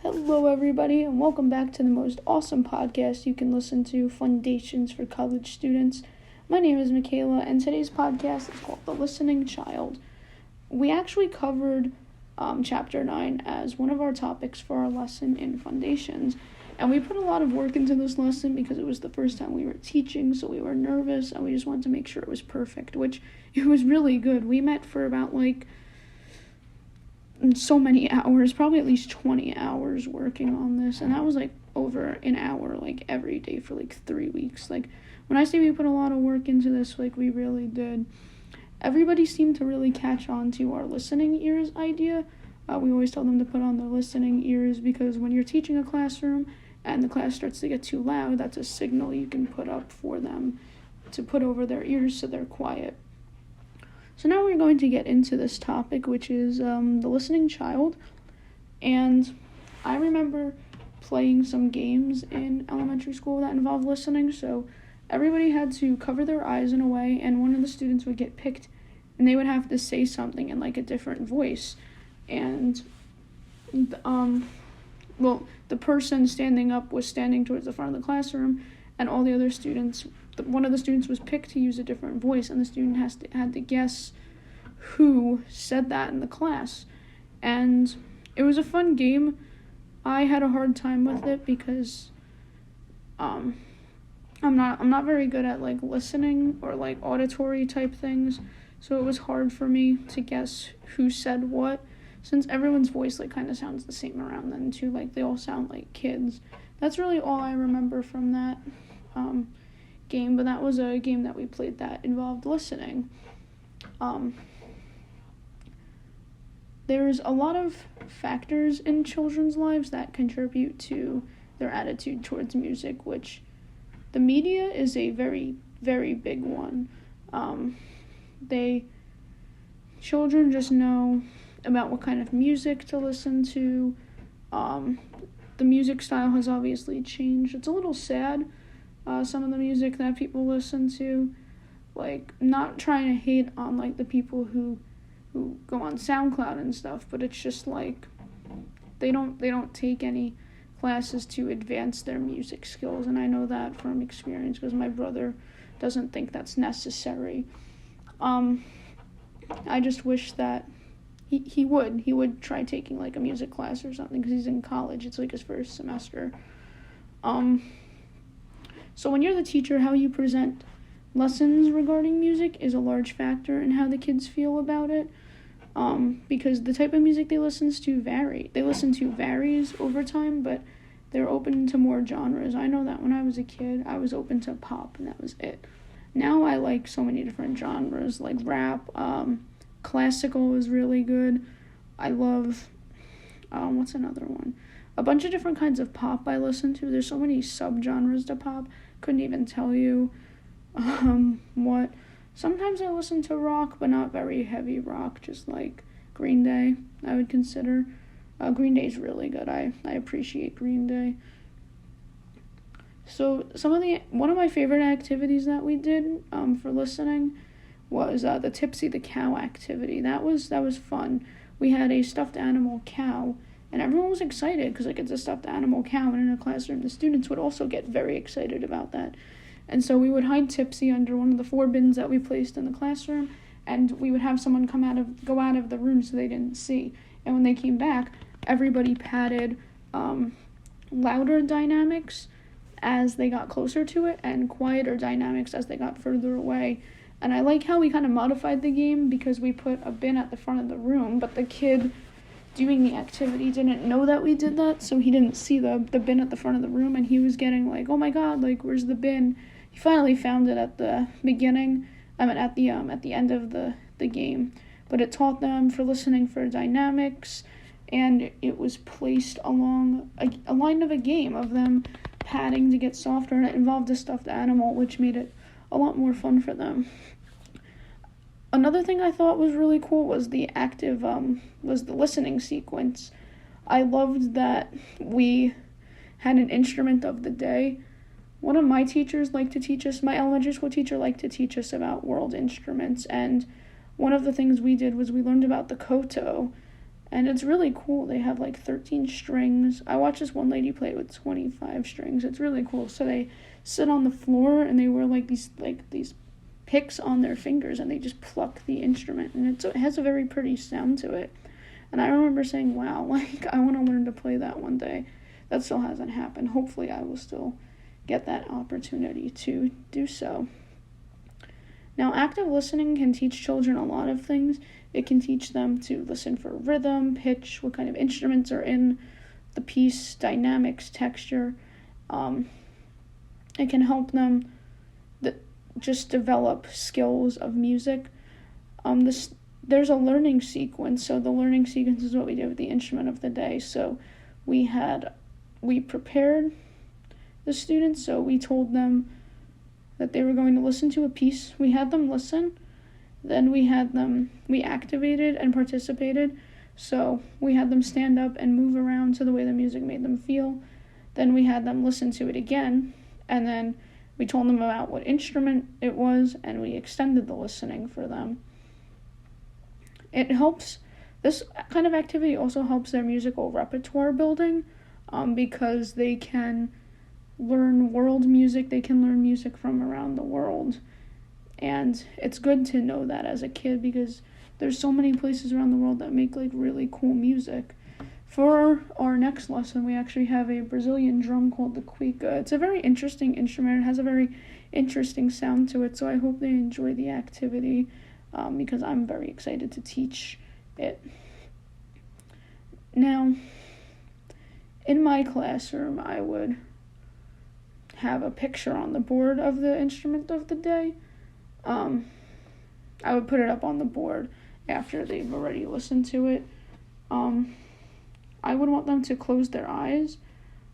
Hello, everybody, and welcome back to the most awesome podcast you can listen to, FUN-dations for college students. My name is Michaela, and today's podcast is called The Listening Child. We actually covered Chapter 9 as one of our topics for our lesson in FUN-dations, and we put a lot of work into this lesson because it was the first time we were teaching, so we were nervous, and we just wanted to make sure it was perfect, which it was really good. We met for about, so many hours, probably at least 20 hours working on this, and that was over an hour every day for 3 weeks. When I say we put a lot of work into this, we really did. Everybody seemed to really catch on to our listening ears idea. We always tell them to put on their listening ears because when you're teaching a classroom and the class starts to get too loud, that's a signal you can put up for them to put over their ears so they're quiet. So now we're going to get into this topic, which is the listening child. And I remember playing some games in elementary school that involved listening. So everybody had to cover their eyes in a way, and one of the students would get picked, and they would have to say something in a different voice. And the person standing up was standing towards the front of the classroom, and all the other students, one of the students was picked to use a different voice, and the student had to guess who said that in the class. And it was a fun game. I had a hard time with it because I'm not very good at listening or auditory type things, so it was hard for me to guess who said what, since everyone's voice kind of sounds the same around then too. They all sound like kids. That's really all I remember from that game, but that was a game that we played that involved listening. There's a lot of factors in children's lives that contribute to their attitude towards music, which the media is a very, very big one. Children just know about what kind of music to listen to. The music style has obviously changed. It's a little sad, some of the music that people listen to. Not trying to hate on the people who go on SoundCloud and stuff, but it's just they don't take any classes to advance their music skills, and I know that from experience because my brother doesn't think that's necessary. I just wish that he would try taking a music class or something because he's in college. It's his first semester. So when you're the teacher, how you present lessons regarding music is a large factor in how the kids feel about it, because the type of music they listen to varies over time, but they're open to more genres. I know that when I was a kid, I was open to pop, and that was it. Now I like so many different genres, like rap. Classical is really good. I love, what's another one? A bunch of different kinds of pop I listen to. There's so many subgenres to pop. Couldn't even tell you what. Sometimes I listen to rock, but not very heavy rock, just Green Day, I would consider. Green Day's really good. I appreciate Green Day. So one of my favorite activities that we did for listening was the Tipsy the Cow activity. That was fun. We had a stuffed animal cow, and everyone was excited because it's a stuffed animal cow, and in a classroom the students would also get very excited about that. And so we would hide Tipsy under one of the 4 bins that we placed in the classroom, and we would have someone go out of the room so they didn't see. And when they came back, everybody patted louder dynamics as they got closer to it and quieter dynamics as they got further away. And I like how we kind of modified the game because we put a bin at the front of the room, but the kid doing the activity didn't know that we did that, so he didn't see the bin at the front of the room, and he was getting oh my god, where's the bin? He finally found it at the beginning, at the end of the game. But it taught them for listening for dynamics, and it was placed along a line of a game of them patting to get softer, and it involved a stuffed animal, which made it a lot more fun for them. Another thing I thought was really cool was the listening sequence. I loved that we had an instrument of the day. One of my teachers liked to teach us, my elementary school teacher liked to teach us about world instruments, and one of the things we did was we learned about the koto, And it's really cool. They have like 13 strings. I watched this one lady play with 25 strings. It's really cool. So they sit on the floor and they wear like these picks on their fingers, and they just pluck the instrument, and it has a very pretty sound to it. And I remember saying, wow, like I want to learn to play that one day. That still hasn't happened. Hopefully I will still get that opportunity to do so. Now, active listening can teach children a lot of things. It can teach them to listen for rhythm, pitch, what kind of instruments are in the piece, dynamics, texture. It can help them just develop skills of music. There's a learning sequence. So the learning sequence is what we did with the instrument of the day. So we prepared the students. So we told them that they were going to listen to a piece. We had them listen. Then we activated and participated. So we had them stand up and move around to the way the music made them feel. Then we had them listen to it again. And then we told them about what instrument it was, and we extended the listening for them. This kind of activity also helps their musical repertoire building, because they can learn world music, they can learn music from around the world. And it's good to know that as a kid, because there's so many places around the world that make like really cool music. For our next lesson, we actually have a Brazilian drum called the cuica. It's a very interesting instrument. It has a very interesting sound to it, so I hope they enjoy the activity, because I'm very excited to teach it. Now, in my classroom, I would have a picture on the board of the instrument of the day. I would put it up on the board after they've already listened to it. I would want them to close their eyes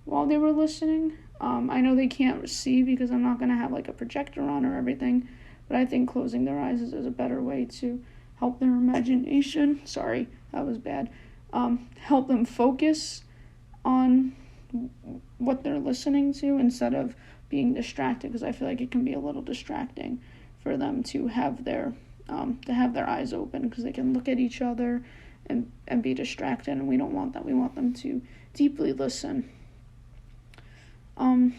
while they were listening. I know they can't see because I'm not going to have like a projector on or everything, but I think closing their eyes is a better way to help their imagination. Sorry, that was bad. Help them focus on what they're listening to instead of being distracted, because I feel like it can be a little distracting for them to have their eyes open, because they can look at each other and be distracted, and we don't want that. We want them to deeply listen. And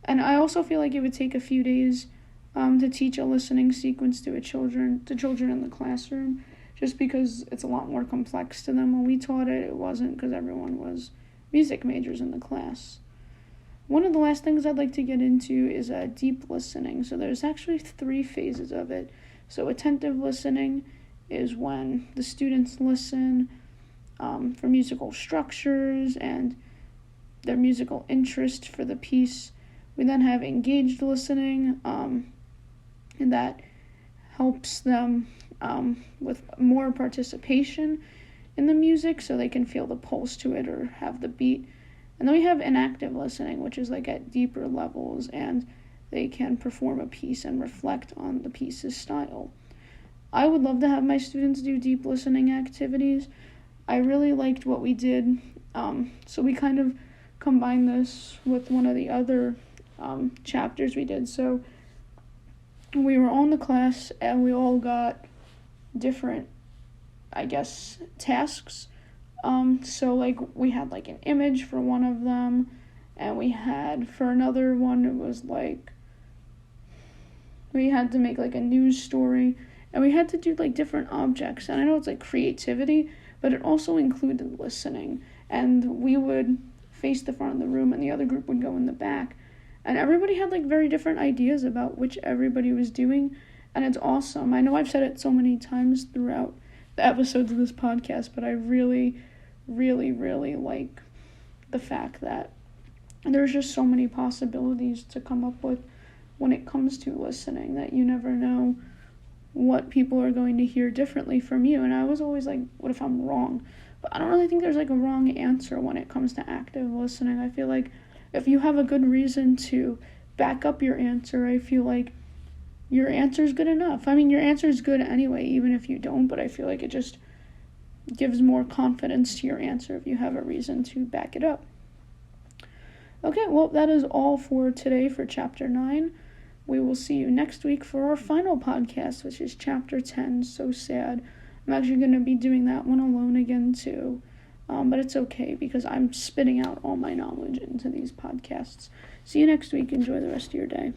I also feel like it would take a few days to teach a listening sequence to children in the classroom, just because it's a lot more complex to them. When we taught it, it wasn't, because everyone was music majors in the class. One of the last things I'd like to get into is deep listening. So there's actually 3 phases of it. So attentive listening is when the students listen for musical structures and their musical interest for the piece. We then have engaged listening, and that helps them with more participation in the music, so they can feel the pulse to it or have the beat. And then we have inactive listening, which is like at deeper levels, and they can perform a piece and reflect on the piece's style. I would love to have my students do deep listening activities. I really liked what we did, so we kind of combined this with one of the other chapters we did. So we were all in the class, and we all got different, tasks. So like we had like an image for one of them, and we had for another one, it was like we had to make like a news story, and we had to do like different objects. And I know it's like creativity, but it also included listening. And we would face the front of the room, and the other group would go in the back. And everybody had like very different ideas about which everybody was doing, and it's awesome. I know I've said it so many times throughout the episodes of this podcast, but I really, really, really like the fact that there's just so many possibilities to come up with when it comes to listening, that you never know what people are going to hear differently from you. And I was always like, what if I'm wrong? But I don't really think there's like a wrong answer when it comes to active listening. I feel like if you have a good reason to back up your answer, I feel like your answer is good enough. I mean, your answer is good anyway, even if you don't, but I feel like it just gives more confidence to your answer if you have a reason to back it up. Okay, well, that is all for today for Chapter 9. We will see you next week for our final podcast, which is Chapter 10. So sad. I'm actually going to be doing that one alone again, too. But it's okay because I'm spitting out all my knowledge into these podcasts. See you next week. Enjoy the rest of your day.